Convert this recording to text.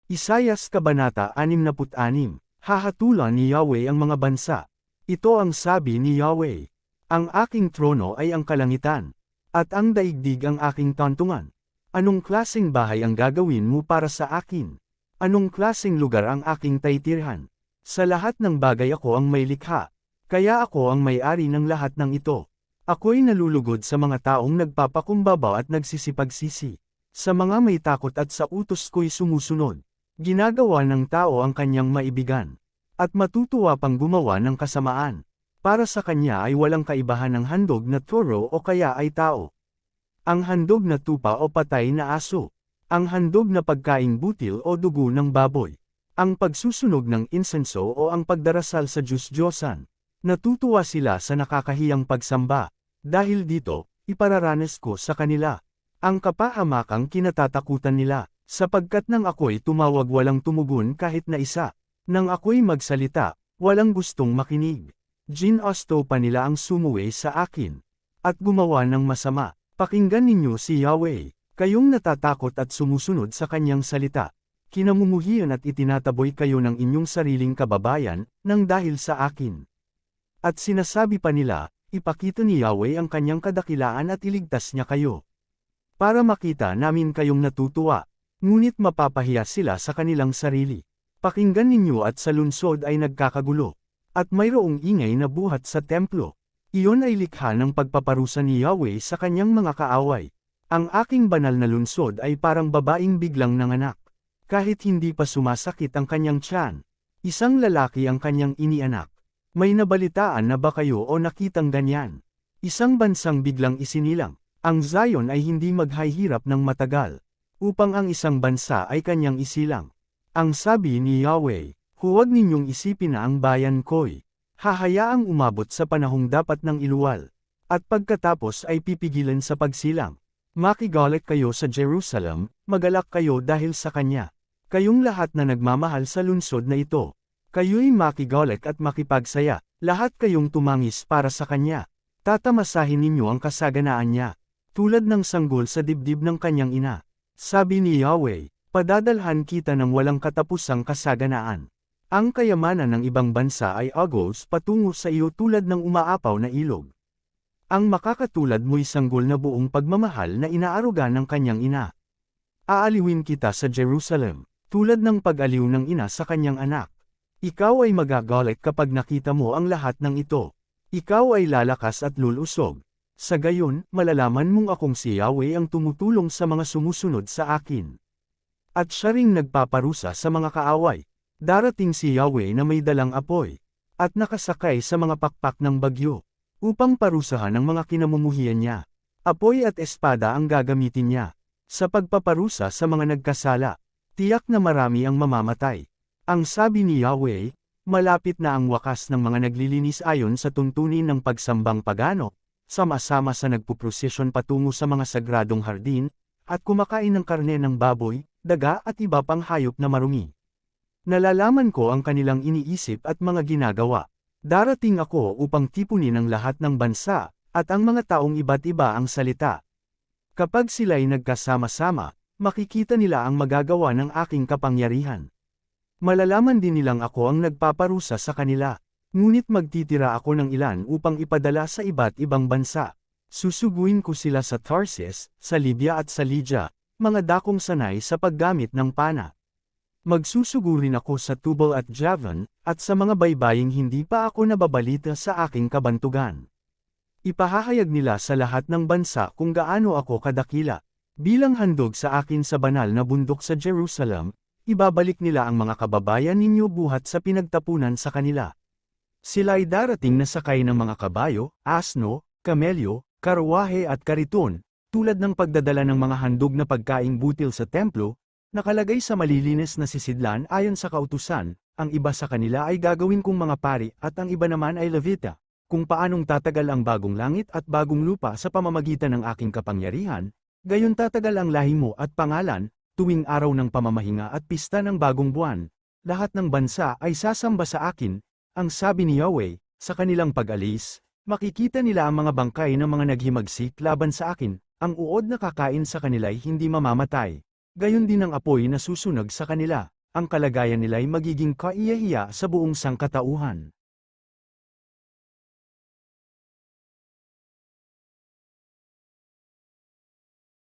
Isayas Kabanata 66, Hahatulan ni Yahweh ang mga bansa. Ito ang sabi ni Yahweh. Ang aking trono ay ang kalangitan, at ang daigdig ang aking tantungan. Anong klaseng bahay ang gagawin mo para sa akin? Anong klaseng lugar ang aking taitirhan? Sa lahat ng bagay ako ang may likha, kaya ako ang may-ari ng lahat ng ito. Ako'y nalulugod sa mga taong nagpapakumbaba at nagsisipagsisi. Sa mga may takot at sa utos ko'y sumusunod. Ginagawa ng tao ang kanyang maibigan, at matutuwa pang gumawa ng kasamaan. Para sa kanya ay walang kaibahan ng handog na toro o kaya ay tao. Ang handog na tupa o patay na aso. Ang handog na pagkaing butil o dugo ng baboy. Ang pagsusunog ng insenso o ang pagdarasal sa Diyos-Diyosan. Natutuwa sila sa nakakahiyang pagsamba. Dahil dito, ipararanas ko sa kanila ang kapahamakang kinatatakutan nila. Sapagkat nang ako'y tumawag walang tumugon kahit na isa. Nang ako'y magsalita, walang gustong makinig. Ginosto pa nila ang sumuway sa akin. At gumawa ng masama. Pakinggan ninyo si Yahweh. Kayong natatakot at sumusunod sa kanyang salita. Kinamumuhian at itinataboy kayo ng inyong sariling kababayan, nang dahil sa akin. At sinasabi pa nila, ipakita ni Yahweh ang kanyang kadakilaan at iligtas niya kayo. Para makita namin kayong natutuwa. Ngunit mapapahiya sila sa kanilang sarili. Pakinggan ninyo at sa lungsod ay nagkakagulo. At mayroong ingay na buhat sa templo. Iyon ay likha ng pagpaparusa ni Yahweh sa kanyang mga kaaway. Ang aking banal na lungsod ay parang babaeng biglang nanganak. Kahit hindi pa sumasakit ang kanyang tiyan. Isang lalaki ang kanyang inianak. May nabalitaan na ba kayo o nakitang ganyan? Isang bansang biglang isinilang. Ang Zion ay hindi maghahirap ng matagal. Upang ang isang bansa ay kanyang isilang. Ang sabi ni Yahweh, huwag ninyong isipin na ang bayan ko'y hahayaang umabot sa panahong dapat ng iluwal, at pagkatapos ay pipigilan sa pagsilang. Makigalit kayo sa Jerusalem, magalak kayo dahil sa kanya. Kayong lahat na nagmamahal sa lungsod na ito. Kayo'y makigalit at makipagsaya, lahat kayong tumangis para sa kanya. Tatamasahin ninyo ang kasaganaan niya, tulad ng sanggol sa dibdib ng kanyang ina. Sabi ni Yahweh, padadalhan kita ng walang katapusang kasaganaan. Ang kayamanan ng ibang bansa ay agos patungo sa iyo tulad ng umaapaw na ilog. Ang makakatulad mo'y sanggol na buong pagmamahal na inaaruga ng kanyang ina. Aaliwin kita sa Jerusalem, tulad ng pag-aliw ng ina sa kanyang anak. Ikaw ay magagalit kapag nakita mo ang lahat ng ito. Ikaw ay lalakas at lulusog. Sa gayon, malalaman mong akong si Yahweh ang tumutulong sa mga sumusunod sa akin. At siya ring nagpaparusa sa mga kaaway. Darating si Yahweh na may dalang apoy, at nakasakay sa mga pakpak ng bagyo, upang parusahan ang mga kinamumuhian niya. Apoy at espada ang gagamitin niya. Sa pagpaparusa sa mga nagkasala, tiyak na marami ang mamamatay. Ang sabi ni Yahweh, malapit na ang wakas ng mga naglilinis ayon sa tuntunin ng pagsambang pagano. Sama-sama sa nagpuprosesyon patungo sa mga sagradong hardin, at kumakain ng karne ng baboy, daga at iba pang hayop na marumi. Nalalaman ko ang kanilang iniisip at mga ginagawa. Darating ako upang tipunin ang lahat ng bansa, at ang mga taong iba't iba ang salita. Kapag sila'y nagkasama-sama, makikita nila ang magagawa ng aking kapangyarihan. Malalaman din nilang ako ang nagpaparusa sa kanila. Ngunit magtitira ako ng ilan upang ipadala sa iba't ibang bansa. Susuguin ko sila sa Tarsis, sa Libya at sa Lydia, mga dakong sanay sa paggamit ng pana. Magsusugurin ako sa Tubal at Javan, at sa mga baybaying hindi pa ako nababalita sa aking kabantugan. Ipahahayag nila sa lahat ng bansa kung gaano ako kadakila. Bilang handog sa akin sa banal na bundok sa Jerusalem, ibabalik nila ang mga kababayan ninyo buhat sa pinagtapunan sa kanila. Sila ay darating na sakay ng mga kabayo, asno, kamelyo, karwahe at kariton, tulad ng pagdadala ng mga handog na pagkaing butil sa templo, nakalagay sa malilinis na sisidlan ayon sa kautusan, ang iba sa kanila ay gagawin kong mga pari at ang iba naman ay levita, kung paanong tatagal ang bagong langit at bagong lupa sa pamamagitan ng aking kapangyarihan, gayon tatagal ang lahi mo at pangalan, tuwing araw ng pamamahinga at pista ng bagong buwan, lahat ng bansa ay sasamba sa akin. Ang sabi ni Yahweh, sa kanilang pag-alis, makikita nila ang mga bangkay ng mga naghimagsik laban sa akin, ang uod na kakain sa kanila'y hindi mamamatay. Gayon din ang apoy na susunog sa kanila. ang kalagayan nila'y magiging kaiyahiya sa buong sangkatauhan.